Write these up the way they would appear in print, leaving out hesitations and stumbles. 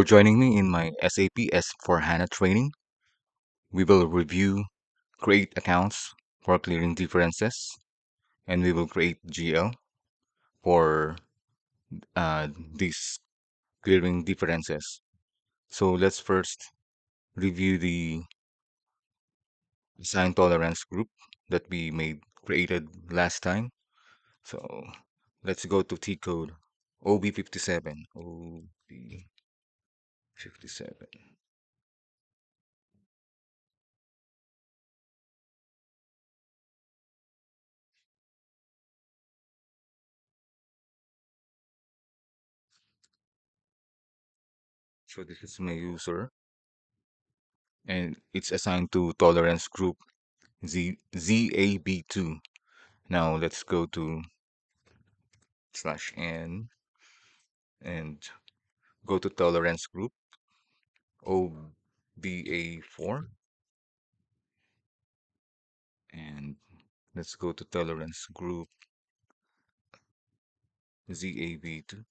joining me in my SAP S for HANA training. We will review create accounts for clearing differences, and we will create GL for these clearing differences. So let's first review the sign tolerance group that we made created last time. So let's go to T code OB57. OB57. So this is my user, and it's assigned to tolerance group ZAB2. Now let's go to /n and go to tolerance group OBA4, and let's go to tolerance group ZAB2.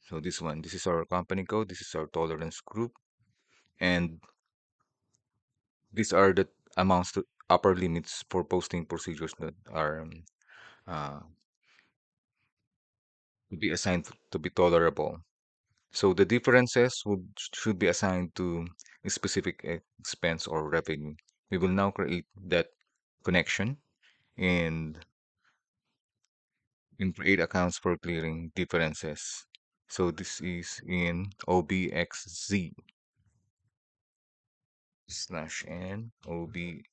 So this is our company code, this is our tolerance group, and these are the amounts to upper limits for posting procedures that are uh, to be assigned to be tolerable. So the differences should be assigned to a specific expense or revenue. We will now create that connection and create accounts for clearing differences. So this is in OBXZ /n OBXZ.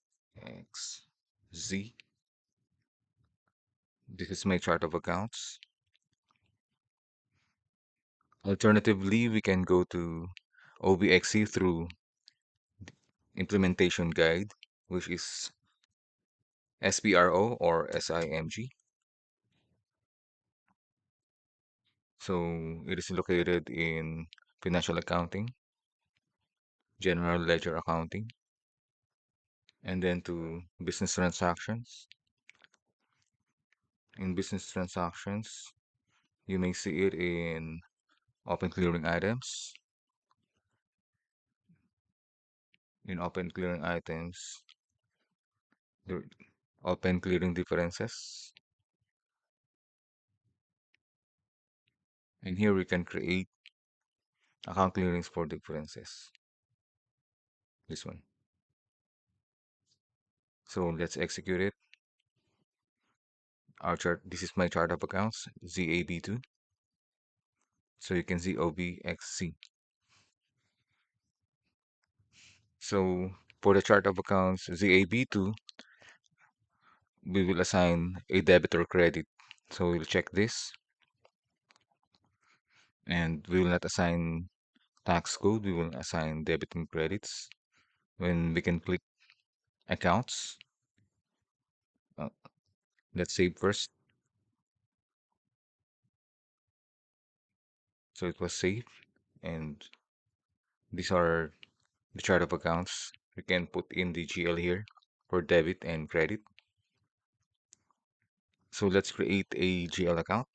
This is my chart of accounts. Alternatively, we can go to OBXC through implementation guide, which is SPRO or SIMG. So it is located in financial accounting, general ledger accounting, and then to business transactions. In business transactions, you may see it in open clearing items. In open clearing items, the open clearing differences. And here we can create account clearings for differences. This one. So let's execute it. Our chart, this is my chart of accounts, ZAB2. So you can see OBXC. So for the chart of accounts ZAB2, we will assign a debit or credit. So we'll check this, and we will not assign tax code. We will assign debit and credits. When we can click accounts, uh, let's save first. So it was saved, and these are the chart of accounts. We can put in the GL here for debit and credit. So let's create a GL account.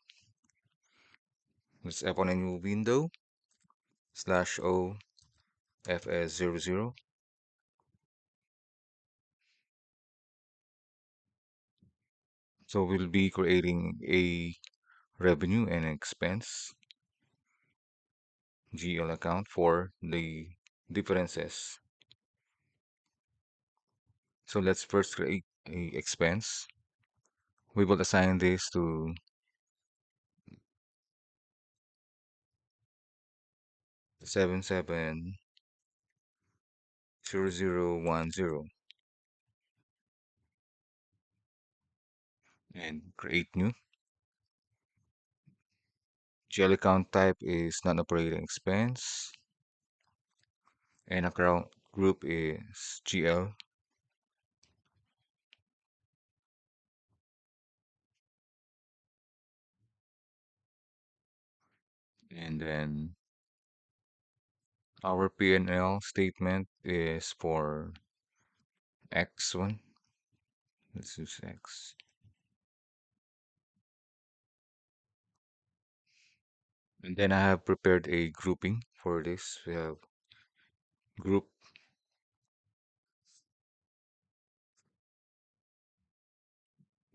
Let's open a new window /O FS00. So we'll be creating a revenue and expense GL account for the differences. So let's first create a expense. We will assign this to 770010 and create new. GL account type is non-operating expense, and account group is GL. And then our P&L statement is for X1. Let's use X. And then I have prepared a grouping for this. We have group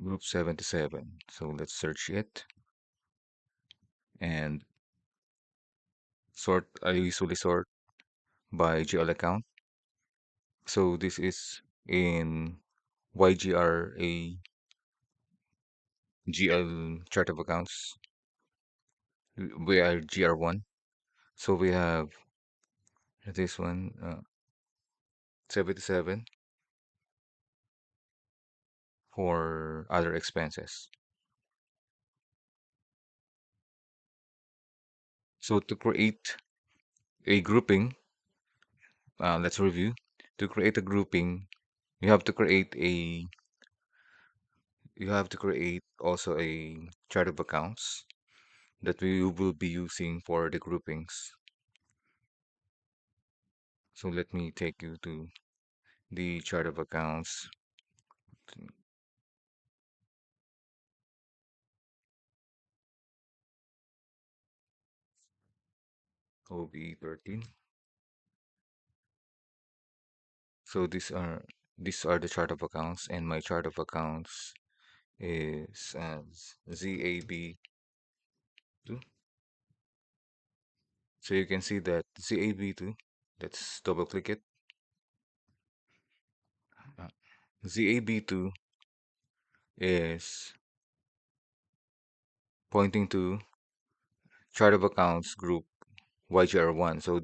group 77. So let's search it and sort. I usually sort by GL account. So this is in YGRA GL chart of accounts. We are GR1. So we have this one, 77 for other expenses. So to create a grouping, let's review. To create a grouping, you have to create a you have to create also a chart of accounts that we will be using for the groupings. So let me take you to the chart of accounts. OB13. So these are the chart of accounts, and my chart of accounts is as ZAB2. So you can see that ZAB2, let's double click it. Uh, ZAB2 is pointing to chart of accounts group YGR1. So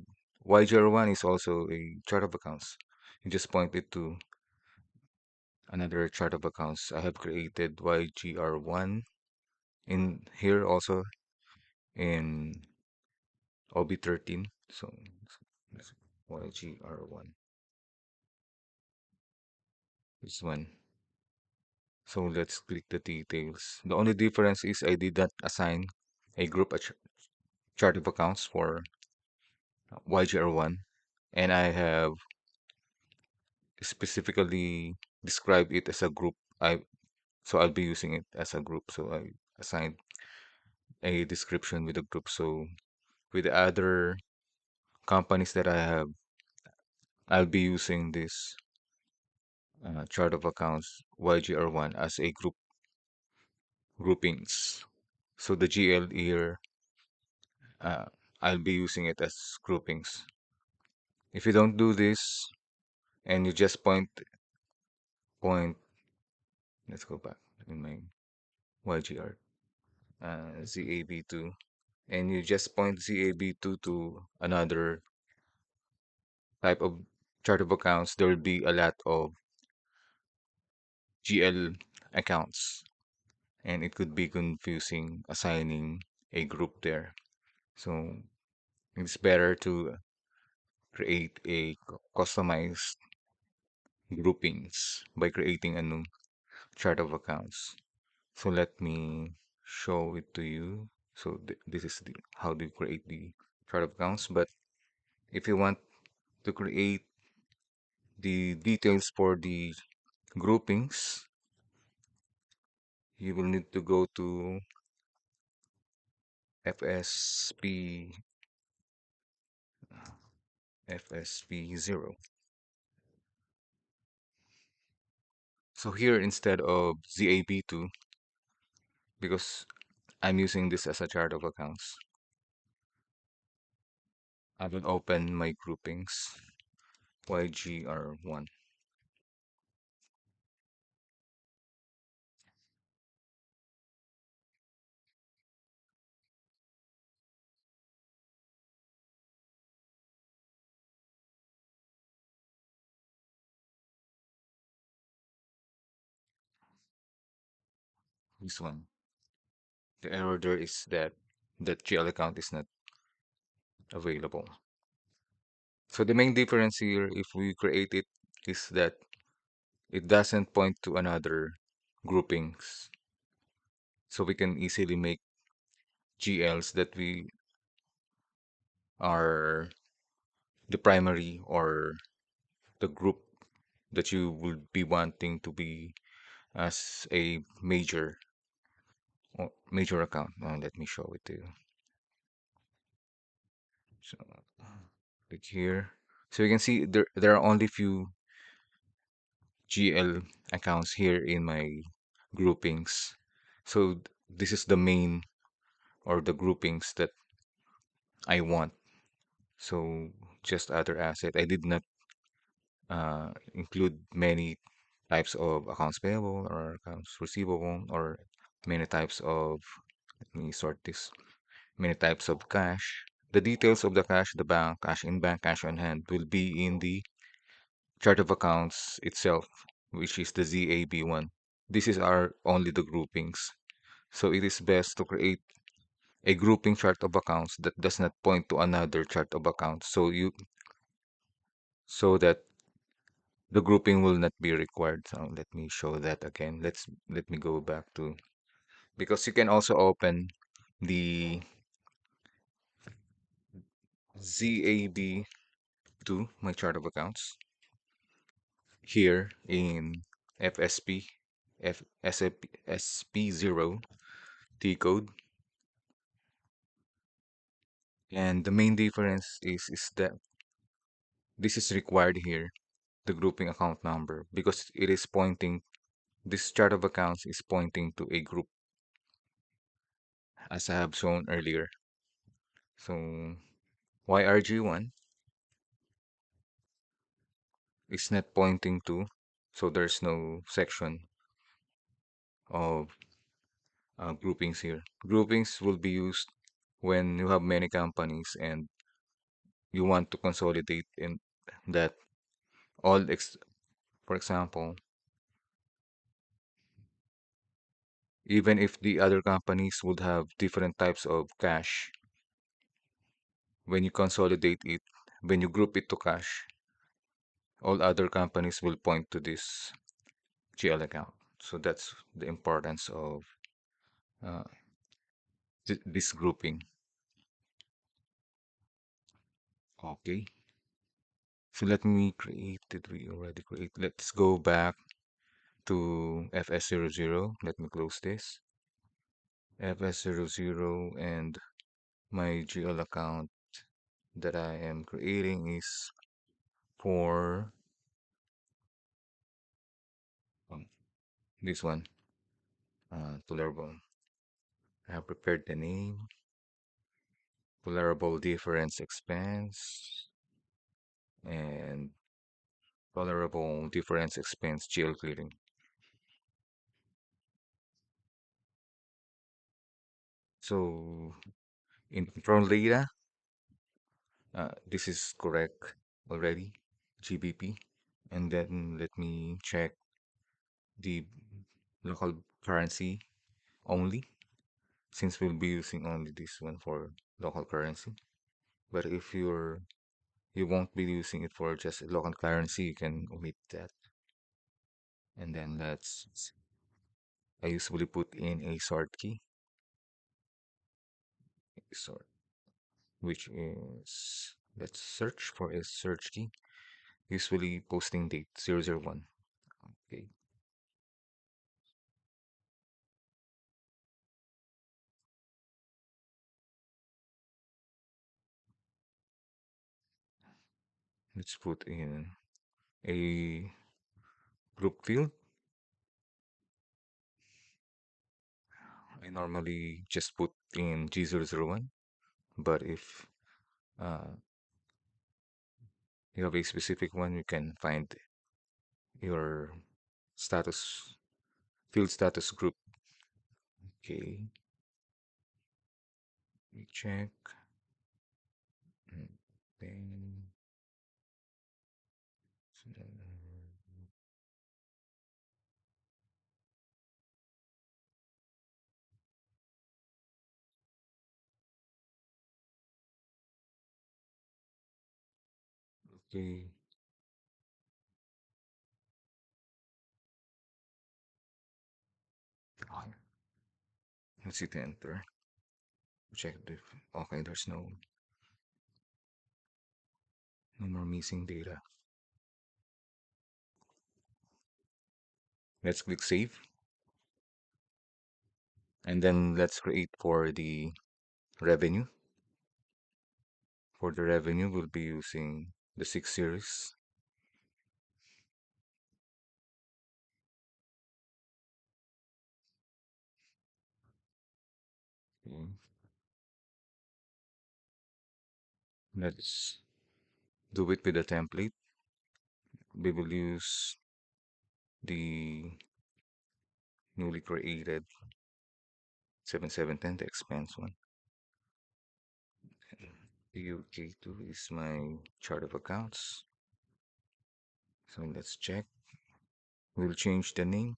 YGR1 is also a chart of accounts. You just point it to another chart of accounts. I have created YGR1 in here also in OB13. So YGR1, this one. So let's click the details. The only difference is I did not assign a group chart of accounts for YGR1, and I have specifically described it as a group. I'll be using it as a group. So I assigned a description with a group. So with the other companies that I have, I'll be using this chart of accounts YGR1 as a groupings. So the GL here, uh, I'll be using it as groupings. If you don't do this and you just point, let's go back in my YGR, ZAB2, and you just point ZAB2 to another type of chart of accounts, there will be a lot of GL accounts, and it could be confusing assigning a group there. So it's better to create a customized groupings by creating a new chart of accounts. So let me show it to you. So this is how do you create the chart of accounts. But if you want to create the details for the groupings, you will need to go to FSP FSP0. So here instead of ZAB2, because I'm using this as a chart of accounts, I will open my groupings YGR1. This one. The error there is that that GL account is not available. So the main difference here, if we create it, is that it doesn't point to another groupings. So we can easily make GLs that we are the primary or the group that you would be wanting to be as a major account. Let me show it to you. So click here. So you can see there are only few GL accounts here in my groupings. So this is the main or the groupings that I want. So just other asset. I did not include many types of accounts payable or accounts receivable or many types of, let me sort this, many types of cash. The details of the cash, the bank, cash in bank, cash on hand will be in the chart of accounts itself, which is the ZAB one. This is our only the groupings. So it is best to create a grouping chart of accounts that does not point to another chart of accounts. So that the grouping will not be required. So let me show that again. Let me go back to, because you can also open the ZAB to my chart of accounts here in FSP SAP SP0 T code. And the main difference is that this is required here, the grouping account number, because it is pointing, this chart of accounts is pointing to a group as I have shown earlier. So YRG1 is not pointing to, so there's no section of groupings here. Groupings will be used when you have many companies and you want to consolidate in that for example, even if the other companies would have different types of cash, when you consolidate it, when you group it to cash, all other companies will point to this GL account. So that's the importance of uh, this grouping. Okay. So let me create, did we already create? Let's go back to FS00. Let me close this. FS00 and my GL account that I am creating is for um, this one, tolerable. I have prepared the name, tolerable difference expense, and tolerable difference expense GL clearing. So in control data, this is correct already, GBP. And then let me check the local currency only, since we'll be using only this one for local currency. But if you won't be using it for just local currency, you can omit that. And then I usually put in a sort key, sort, which is, let's search for a search key, usually posting date 001. Okay, let's put in a group field. I normally just put in G001, but if uh, you have a specific one, you can find your status, field status group. Okay, we check. Mm, Then, okay, let's hit enter. Check the, okay, there's no more missing data. Let's click save. And then let's create for the revenue For the revenue, we'll be using the 6 series. Okay. Let's do it with a template. We will use the newly created 7710, the expense one. UK2 is my chart of accounts. So let's check. We'll change the name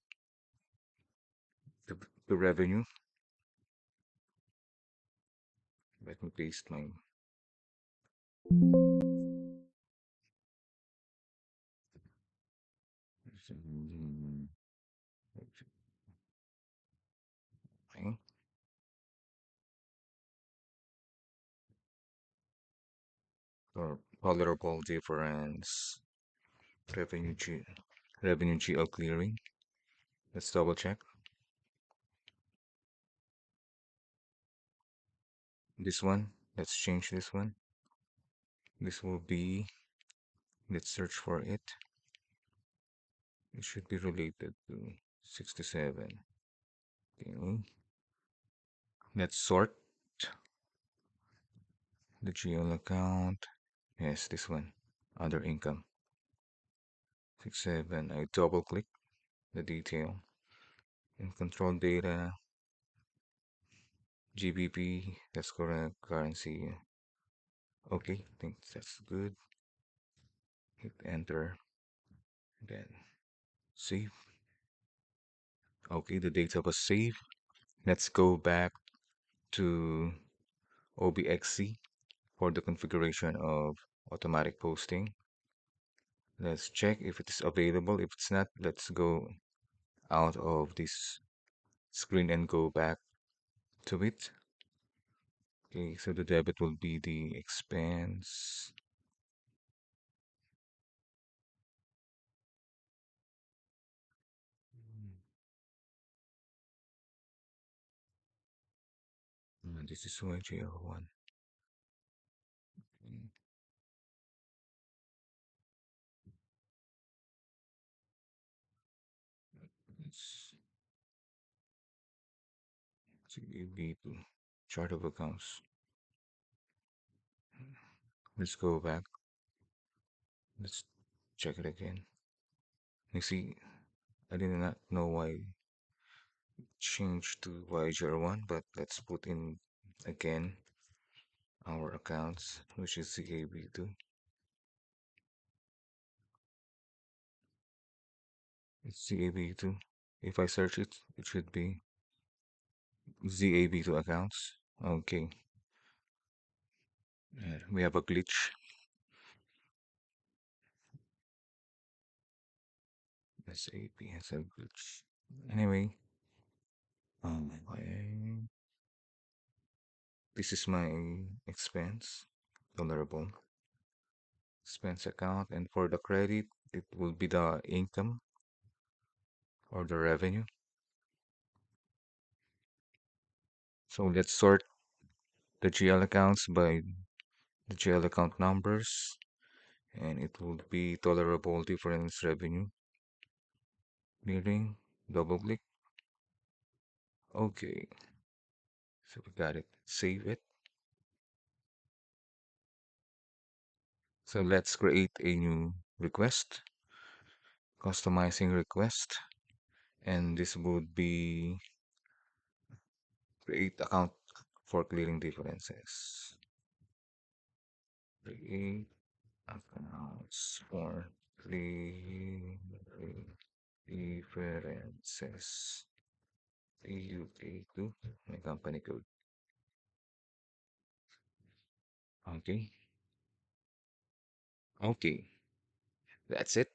to, to revenue. Let me paste my. Okay. Or tolerable difference revenue G revenue GL clearing. Let's double check. This one. Let's change this one. This will be. Let's search for it. It should be related to 67. Okay. Let's sort the GL account. Yes, this one. Other income. 67. I double click the detail and control data. GBP. That's correct. Currency. Okay, I think that's good. Hit enter. Then save. Okay, the data was saved. Let's go back to OBXC for the configuration of automatic posting. Let's check if it is available. If it's not, let's go out of this screen and go back to it. Okay, so the debit will be the expense. This is YGL1. It's CAB2. Chart of accounts. Let's go back. Let's check it again. You see, I did not know why change to Y01, but let's put in again our accounts, which is CAB2. It's CAB2. If I search it, it should be ZAB2 accounts. Okay, we have a glitch. SAP has a glitch. Anyway, this is my expense, tolerable expense account, and for the credit, it will be the income or the revenue. So let's sort the GL accounts by the GL account numbers, and it will be tolerable difference revenue. Clearing, double click. Okay, so we got it. Save it. So let's create a new request, customizing request, and this would be create account for clearing differences. Create accounts for clearing differences. UK2, my company code. Okay, okay, that's it.